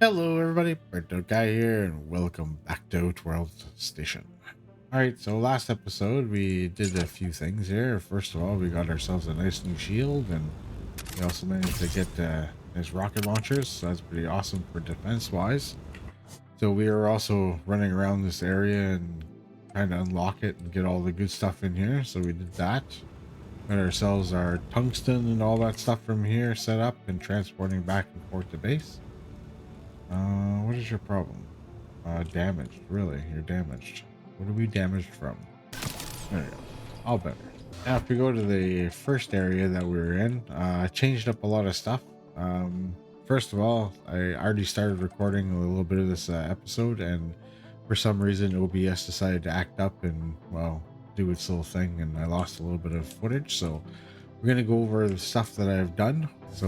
Hello everybody, Burnedoutguy here and welcome back to OutWorld Station. Alright, so last episode we did a few things here. First of all, we got ourselves a nice new shield and we also managed to get nice rocket launchers, so that's pretty awesome for defense wise. So we are also running around this area and trying to unlock it and get all the good stuff in here, so we did that. Got ourselves our tungsten and all that stuff from here set up and transporting back and forth to base. What is your problem? Damaged. Really? You're damaged. What are we damaged from? There you go. All better. Now, if we go to the first area that we were in, I changed up a lot of stuff. First of all, I already started recording a little bit of this episode, and for some reason, OBS decided to act up and, well, do its little thing, and I lost a little bit of footage, so we're going to go over the stuff that I've done. So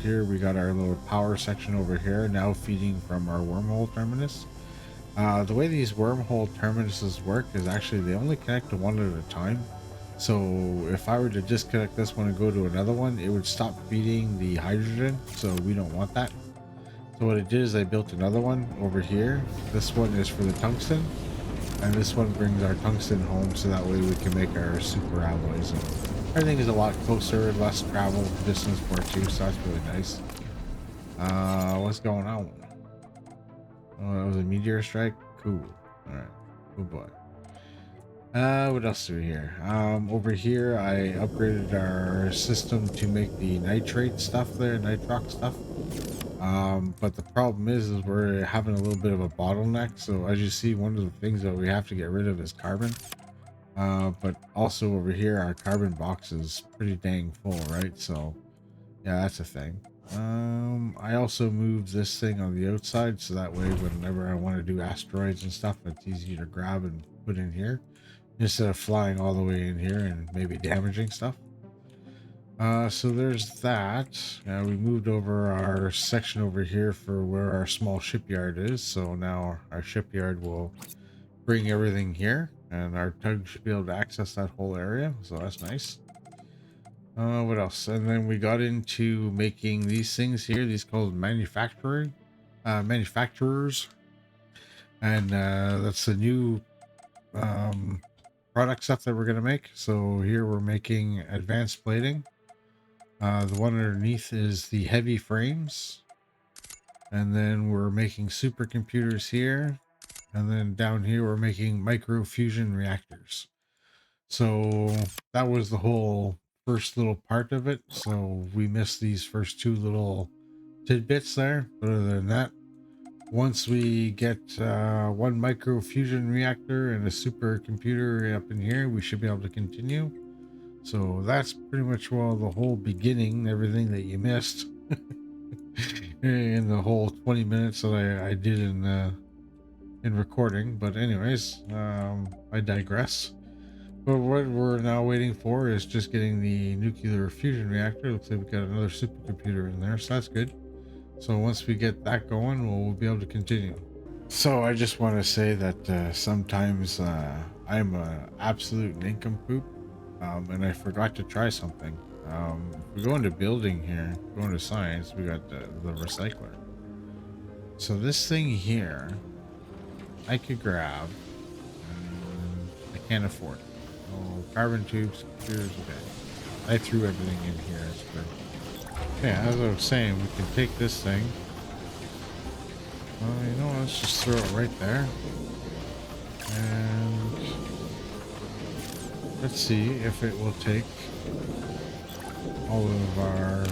here we got our little power section over here now feeding from our wormhole terminus. The way these wormhole terminuses work is actually they only connect to one at a time. So if I were to disconnect this one and go to another one, it would stop feeding the hydrogen. So we don't want that. So what I did is I built another one over here. This one is for the tungsten. And this one brings our tungsten home so that way we can make our super alloys. And everything is a lot closer, less travel distance for it too, so that's really nice. What's going on? Oh, that was a meteor strike? Cool. Alright. Good boy. What else do we here? Over here I upgraded our system to make the nitrate stuff there, nitrox stuff. But the problem is we're having a little bit of a bottleneck. So as you see, one of the things that we have to get rid of is carbon. But also over here, our carbon box is pretty dang full, right? So yeah, that's a thing. I also moved this thing on the outside so that way whenever I want to do asteroids and stuff, it's easier to grab and put in here instead of flying all the way in here and maybe damaging stuff. So there's that. We moved over our section over here for where our small shipyard is. So now our shipyard will bring everything here and our tug should be able to access that whole area. So that's nice. What else? And then we got into making these things here. These called manufacturers. And that's the new product stuff that we're going to make. So here we're making advanced plating. The one underneath is the heavy frames. And then we're making supercomputers here. And then down here, we're making micro fusion reactors. So that was the whole first little part of it. So we missed these first two little tidbits there. But other than that, once we get one micro fusion reactor and a supercomputer up in here, we should be able to continue. So that's pretty much well the whole beginning, everything that you missed in the whole 20 minutes that I did in recording. But anyways, I digress. But what we're now waiting for is just getting the nuclear fusion reactor. Looks like we got another supercomputer in there, so that's good. So once we get that going, we'll be able to continue. So I just want to say that sometimes I'm an absolute nincompoop. And I forgot to try something. If we go into building here, go into science, we got the recycler. So this thing here, I could grab. I can't afford it. Oh, carbon tubes, computers, okay. I threw everything in here, that's good. Yeah, as I was saying, we can take this thing. You know, let's just throw it right there. And let's see if it will take all of our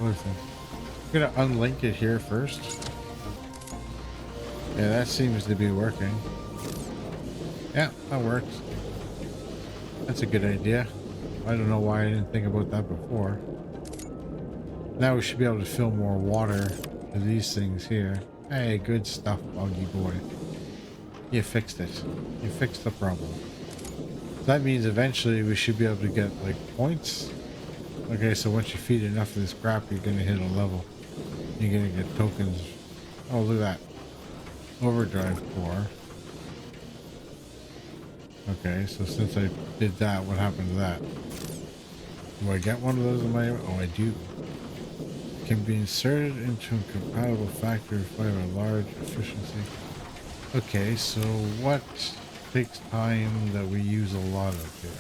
other things. I'm gonna unlink it here first. Yeah, that seems to be working. Yeah, that works. That's a good idea. I don't know why I didn't think about that before. Now we should be able to fill more water to these things here. Hey, good stuff, Buggy boy. You fixed it. You fixed the problem. That means eventually we should be able to get like points. Okay, so once you feed enough of this crap, you're gonna hit a level. You're gonna get tokens. Oh, look at that. Overdrive core. Okay, so since I did that, what happened to that? Do I get one of those in my... Oh, I do. can be inserted into a compatible factory for a large efficiency. Okay, so what takes time that we use a lot of here?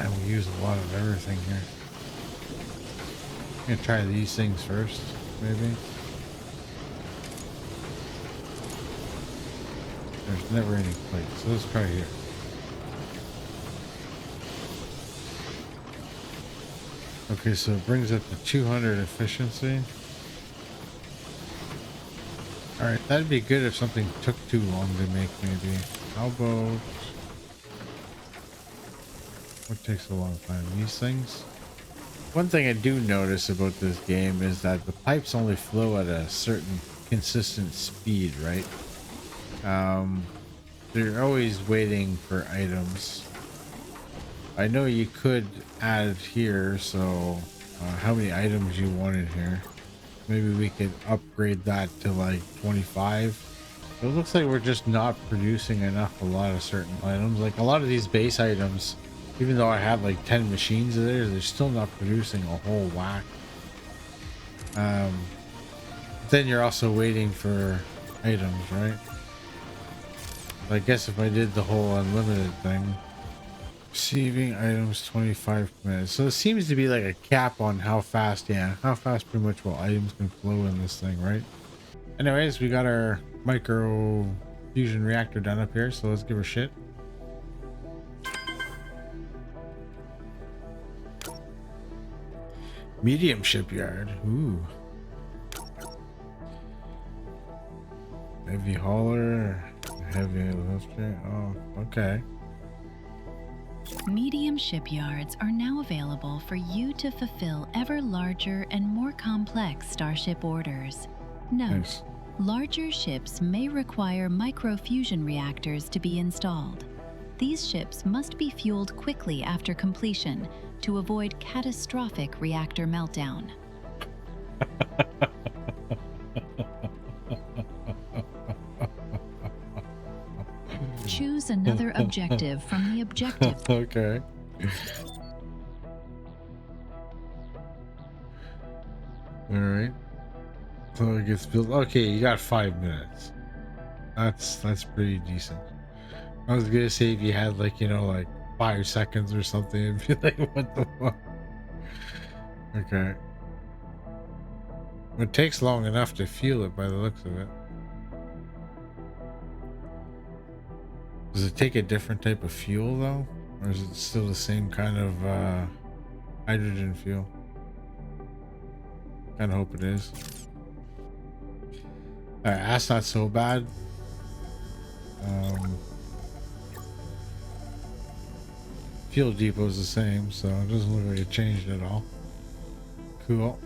And we use a lot of everything here. I'm gonna try these things first, maybe. There's never any plates, so let's try here. Okay, so it brings up to 200 efficiency. Alright, that'd be good if something took too long to make, maybe. How about... what takes a long time? These things? One thing I do notice about this game is that the pipes only flow at a certain consistent speed, right? They're always waiting for items. I know you could add here, so how many items you want in here. Maybe we could upgrade that to like 25. So it looks like we're just not producing enough a lot of certain items. Like a lot of these base items, even though I have like 10 machines there, they're still not producing a whole whack. Then you're also waiting for items, right? I guess if I did the whole unlimited thing, receiving items 25 minutes. So it seems to be like a cap on how fast, how fast pretty much well items can flow in this thing, right? Anyways, we got our micro fusion reactor done up here, so let's give her shit. Medium shipyard. Ooh. Heavy hauler. Heavy lifter. Oh, okay. Medium shipyards are now available for you to fulfill ever larger and more complex starship orders. Note, Nice. Larger ships may require microfusion reactors to be installed. These ships must be fueled quickly after completion to avoid catastrophic reactor meltdown. Choose another objective from the objective. Okay. All right. So it gets built. Okay, you got 5 minutes. That's pretty decent. I was gonna say if you had like, you know, like 5 seconds or something, and be like, what the fuck? Okay. It takes long enough to feel it by the looks of it. Does it take a different type of fuel though? Or is it still the same kind of hydrogen fuel? Kind of hope it is. Alright, that's not so bad. Fuel depot is the same, so it doesn't look like it changed at all. Cool.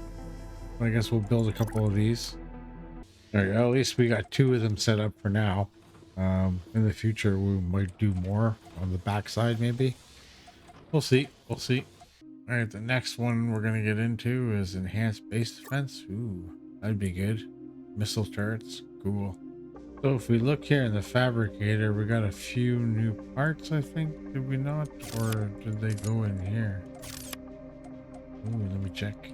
I guess we'll build a couple of these. There you go. At least we got 2 of them set up for now. In the future, we might do more on the backside, maybe. We'll see. We'll see. All right, the next one we're gonna get into is enhanced base defense. Ooh, that'd be good. Missile turrets. Cool. So if we look here in the fabricator, we got a few new parts, I think. Did we not? Or did they go in here? Ooh, let me check.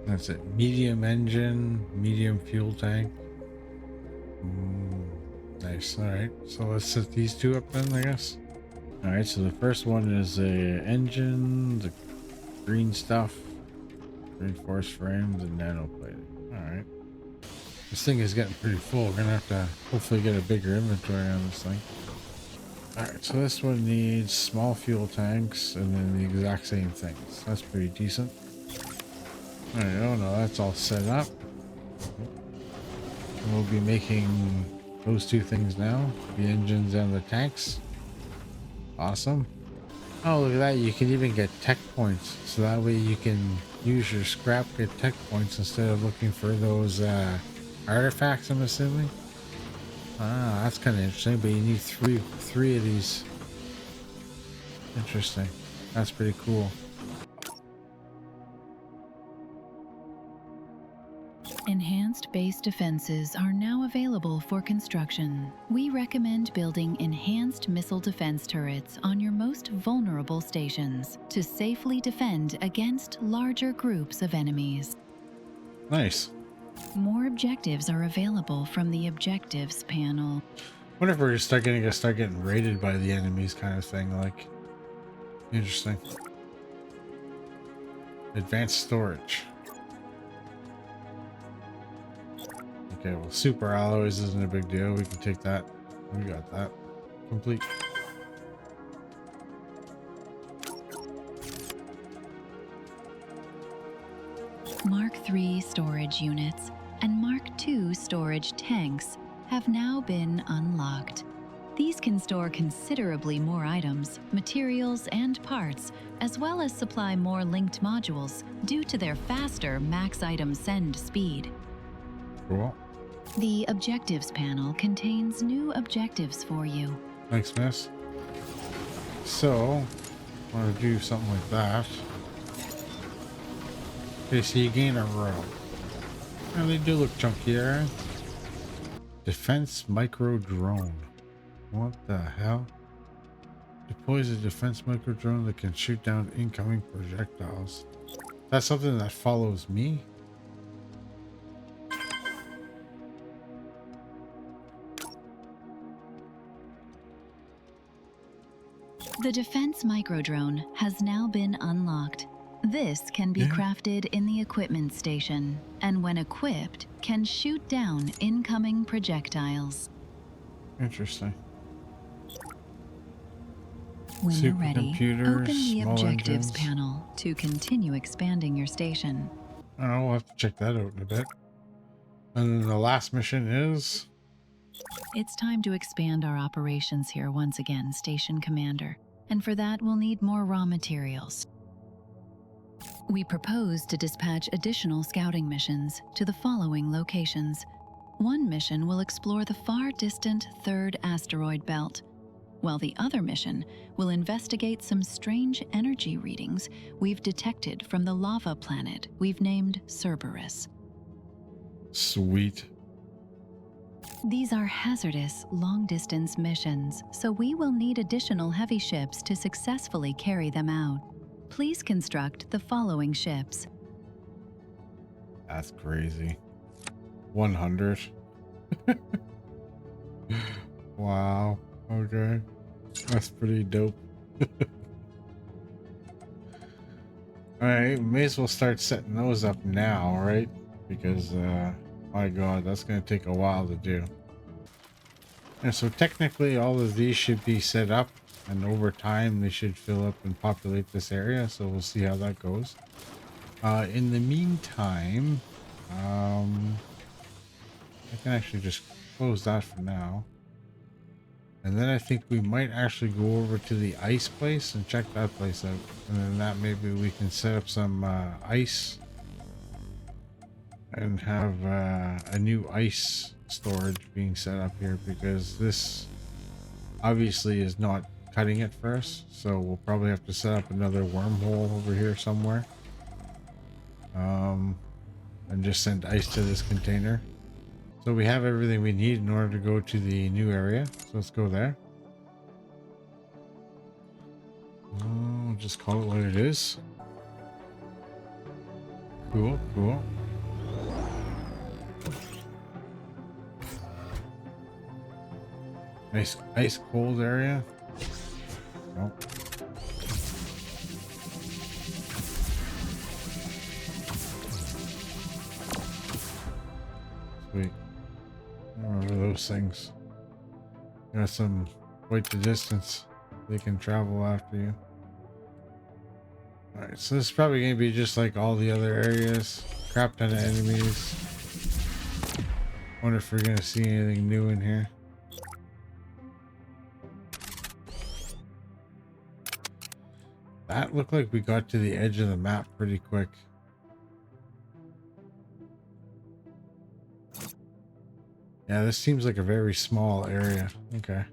That's it. Medium engine, medium fuel tank. Nice. All right. So let's set these 2 up then, I guess. All right. So the first one is a engine, the green stuff, reinforced frames, and nano plating. All right. This thing is getting pretty full. We're gonna have to hopefully get a bigger inventory on this thing. All right. So this one needs small fuel tanks and then the exact same things. That's pretty decent. All right. Oh no, that's all set up. We'll be making those 2 things now, the engines and the tanks. Awesome. Oh, look at that. You can even get tech points. So that way you can use your scrap, get tech points instead of looking for those artifacts, I'm assuming. Ah, that's kind of interesting, but you need three of these. Interesting. That's pretty cool. Enhanced base defenses are now available for construction. We recommend building enhanced missile defense turrets on your most vulnerable stations to safely defend against larger groups of enemies. Nice. More objectives are available from the objectives panel. Wonder if we're gonna start getting raided by the enemies, kind of thing. Like, interesting. Advanced storage. Okay, well, super alloys isn't a big deal. We can take that. We got that complete. Mark III storage units and Mark II storage tanks have now been unlocked. These can store considerably more items, materials, and parts, as well as supply more linked modules due to their faster max item send speed. Cool. The objectives panel contains new objectives for you. Thanks, miss. So, I want to do something like that. Okay, so you gain a row. And they do look chunkier. Defense micro drone. What the hell? Deploys a defense micro drone that can shoot down incoming projectiles. That's something that follows me. The defense microdrone has now been unlocked. This can be crafted in the equipment station, and when equipped, can shoot down incoming projectiles. Interesting. When you're ready, open the small objectives engines. panel to continue expanding your station. I don't know, we'll have to check that out in a bit. And then the last mission is... It's time to expand our operations here once again, Station Commander. And for that, we'll need more raw materials. We propose to dispatch additional scouting missions to the following locations. One mission will explore the far-distant third asteroid belt, while the other mission will investigate some strange energy readings we've detected from the lava planet we've named Cerberus. Sweet. These are hazardous, long-distance missions, so we will need additional heavy ships to successfully carry them out. Please construct the following ships. That's crazy. 100. Wow. Okay. That's pretty dope. Alright, may as well start setting those up now, right? Because, my god, that's going to take a while to do. And so technically all of these should be set up, and over time they should fill up and populate this area, so we'll see how that goes. In the meantime, I can actually just close that for now. And then I think we might actually go over to the ice place and check that place out. And then that maybe we can set up some ice and have a new ice storage being set up here, because this obviously is not cutting it for us. So we'll probably have to set up another wormhole over here somewhere. And just send ice to this container. So we have everything we need in order to go to the new area. So let's go there. We'll just call it what it is. Cool, cool. Nice ice cold area. Oh. Sweet. I remember those things. Got some quite the distance. They can travel after you. Alright, so this is probably going to be just like all the other areas. Crap ton of enemies. Wonder if we're going to see anything new in here. That looked like we got to the edge of the map pretty quick. Yeah, this seems like a very small area. Okay.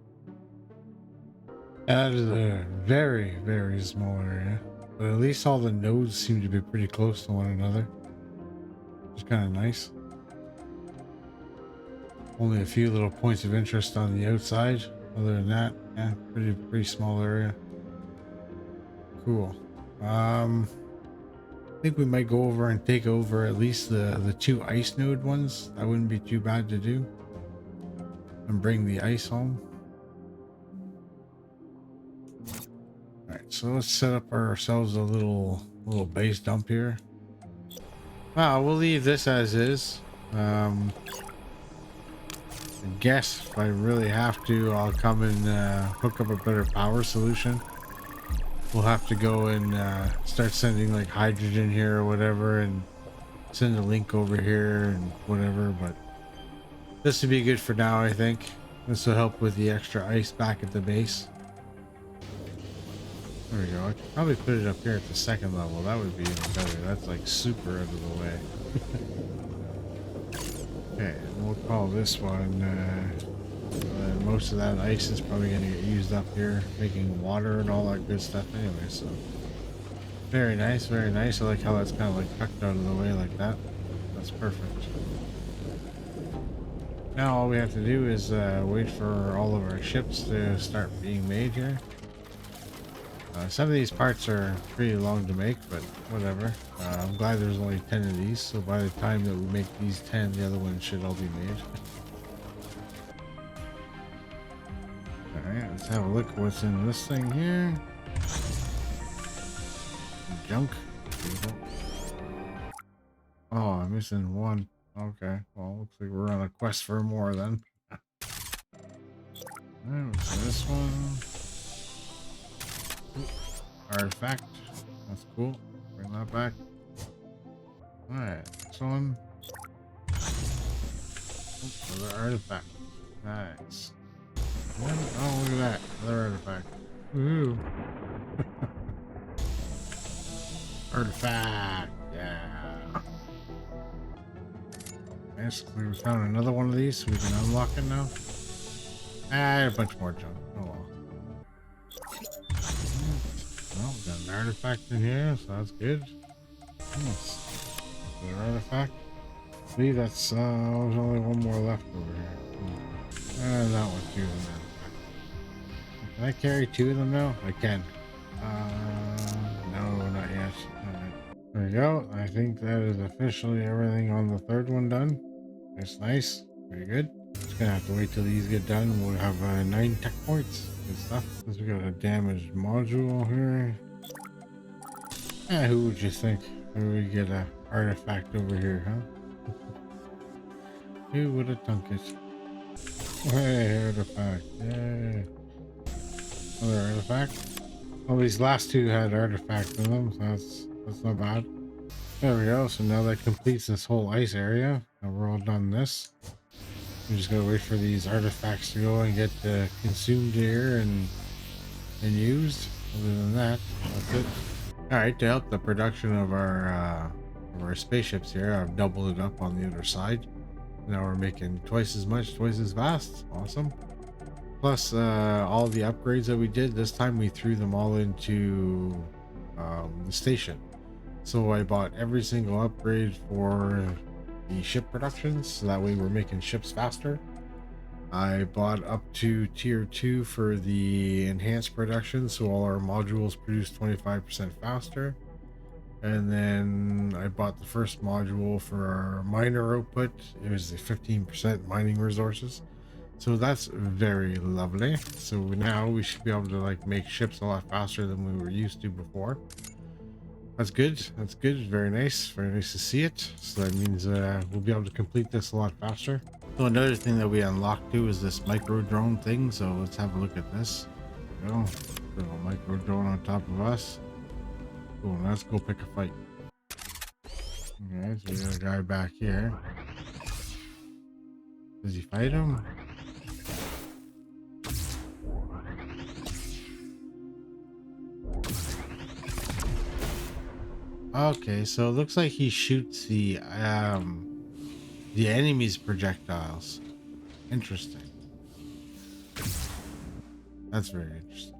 That is a very, very small area. But at least all the nodes seem to be pretty close to one another. It's kind of nice. Only a few little points of interest on the outside. Other than that, yeah, pretty small area. Cool. I think we might go over and take over at least the two ice node ones. That wouldn't be too bad to do. And bring the ice home. All right, so let's set up ourselves a little base dump here. Well, we'll leave this as is. I guess if I really have to, I'll come and hook up a better power solution. We'll have to go and start sending like hydrogen here or whatever, and send a link over here and whatever. But this would be good for now, I think. This will help with the extra ice back at the base. There we go. I could probably put it up here at the second level. That would be even better. That's like super out of the way. Okay, and we'll call this one. Most of that ice is probably going to get used up here, making water and all that good stuff anyway. So very nice, very nice. I like how that's kind of like tucked out of the way like that. That's perfect. Now all we have to do is wait for all of our ships to start being made here. Some of these parts are pretty long to make, but whatever. I'm glad there's only 10 of these, so by the time that we make these 10, the other ones should all be made. Alright, let's have a look at what's in this thing here. Junk. Oh, I'm missing one. Okay, well, looks like we're on a quest for more then. Alright, what's this one? Artifact. That's cool. Bring that back. Alright, next one. Oh, another artifact. Nice. Oh, look at that. Another artifact. Woohoo. Artifact. Yeah. Basically, we found another one of these, so we can unlock it now. Ah, a bunch more junk. Oh well. Well, we got an artifact in here, so that's good. Nice. Another artifact. See, that's there's only one more left over here. That one too. Can I carry two of them now? I can. No, not yet. Alright. There we go. I think that is officially everything on the third one done. That's nice. Very good. Just gonna have to wait till these get done. We'll have 9 tech points. Good stuff. Since we got a damaged module here. Who would you think? Who would get a artifact over here, huh? Who would have thunk it? Hey, artifact. Yay. Another artifact. Well, these last two had artifacts in them, so that's not bad. There we go. So now that completes this whole ice area. Now we're all done this. We just gotta wait for these artifacts to go and get consumed here and used. Other than that, that's it. All right, to help the production of our spaceships here, I've doubled it up on the other side. Now we're making twice as much, twice as fast. Awesome. Plus, all the upgrades that we did this time, we threw them all into the station. So I bought every single upgrade for the ship productions, so that way we're making ships faster. I bought up to tier 2 for the enhanced production, so all our modules produce 25% faster. And then I bought the first module for our miner output. It was the 15% mining resources. So that's very lovely. So now we should be able to like make ships a lot faster than we were used to before. That's good. That's good. Very nice. Very nice to see it. So that means we'll be able to complete this a lot faster. So another thing that we unlocked too is this micro drone thing. So let's have a look at this. There we go. Little micro drone on top of us. Cool. Now let's go pick a fight. Okay, so we got a guy back here. Does he fight him? Okay, so it looks like he shoots the enemy's projectiles. Interesting. That's very interesting.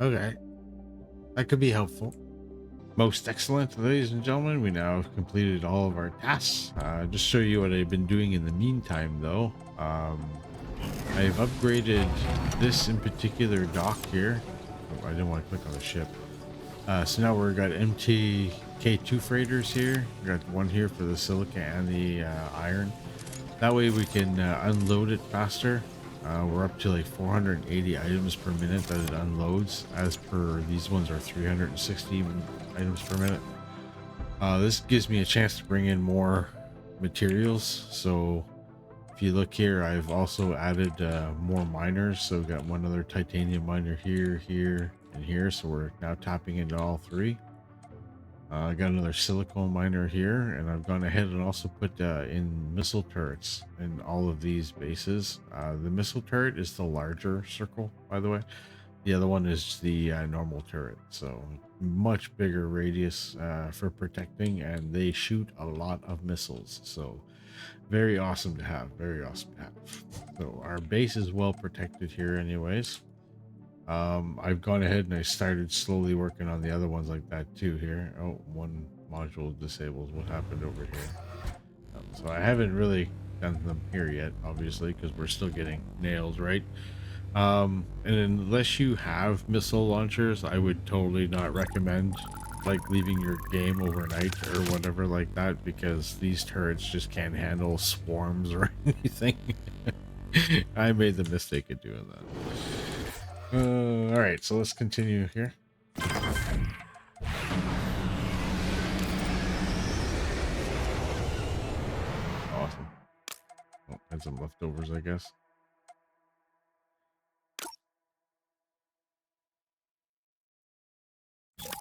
Okay. That could be helpful. Most excellent, ladies and gentlemen. We now have completed all of our tasks. Just show you what I've been doing in the meantime, though. I've upgraded this in particular dock here. Oh, I didn't want to click on the ship. So now we've got MTK2 freighters here. We got one here for the silica and the iron. That way we can unload it faster. We're up to like 480 items per minute that it unloads. As per these ones are 360 items per minute. This gives me a chance to bring in more materials. So if you look here, I've also added more miners. So we've got one other titanium miner here, here, and here. So we're now tapping into all three. I got another silicone miner here, and I've gone ahead and also put in missile turrets in all of these bases. The missile turret is the larger circle, by the way. The other one is the normal turret, so much bigger radius for protecting, and they shoot a lot of missiles. So very awesome to have, very awesome to have. So our base is well protected here anyways. I've gone ahead and I started slowly working on the other ones like that too here. Oh, one module disables. What happened over here? So I haven't really done them here yet, obviously, because we're still getting nails, right? And unless you have missile launchers, I would totally not recommend like leaving your game overnight or whatever like that, because these turrets just can't handle swarms or anything. I made the mistake of doing that. All right, so let's continue here. Awesome. Oh, and some leftovers, I guess.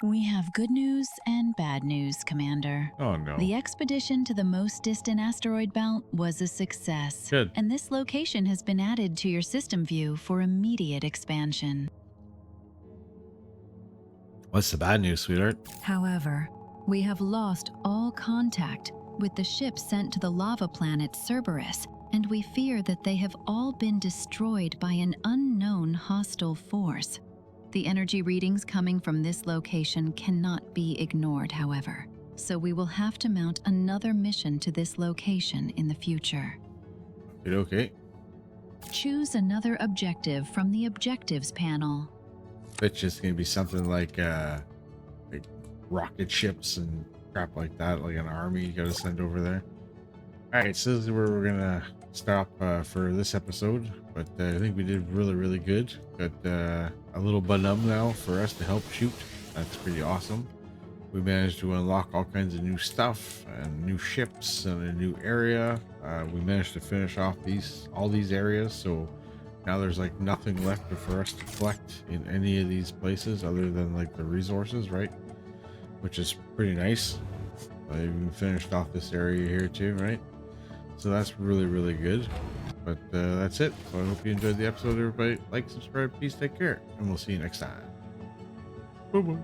We have good news and bad news, Commander. Oh no. The expedition to the most distant asteroid belt was a success. Good. And this location has been added to your system view for immediate expansion. What's the bad news, sweetheart? However, we have lost all contact with the ships sent to the lava planet Cerberus, and we fear that they have all been destroyed by an unknown hostile force. The energy readings coming from this location cannot be ignored, however, so we will have to mount another mission to this location in the future. Okay. Choose another objective from the objectives panel. It's just gonna be something like rocket ships and crap like that, like an army you gotta send over there. All right, so this is where we're gonna stop for this episode, but I think we did really good. Got a little Bunum now for us to help shoot. That's pretty awesome. We managed to unlock all kinds of new stuff and new ships and a new area. We managed to finish off all these areas, so now there's like nothing left for us to collect in any of these places other than like the resources, right? Which is pretty nice. I even finished off this area here too, right? So that's really good. But that's it. So I hope you enjoyed the episode, everybody. Like, subscribe, peace, take care, and we'll see you next time. Boom.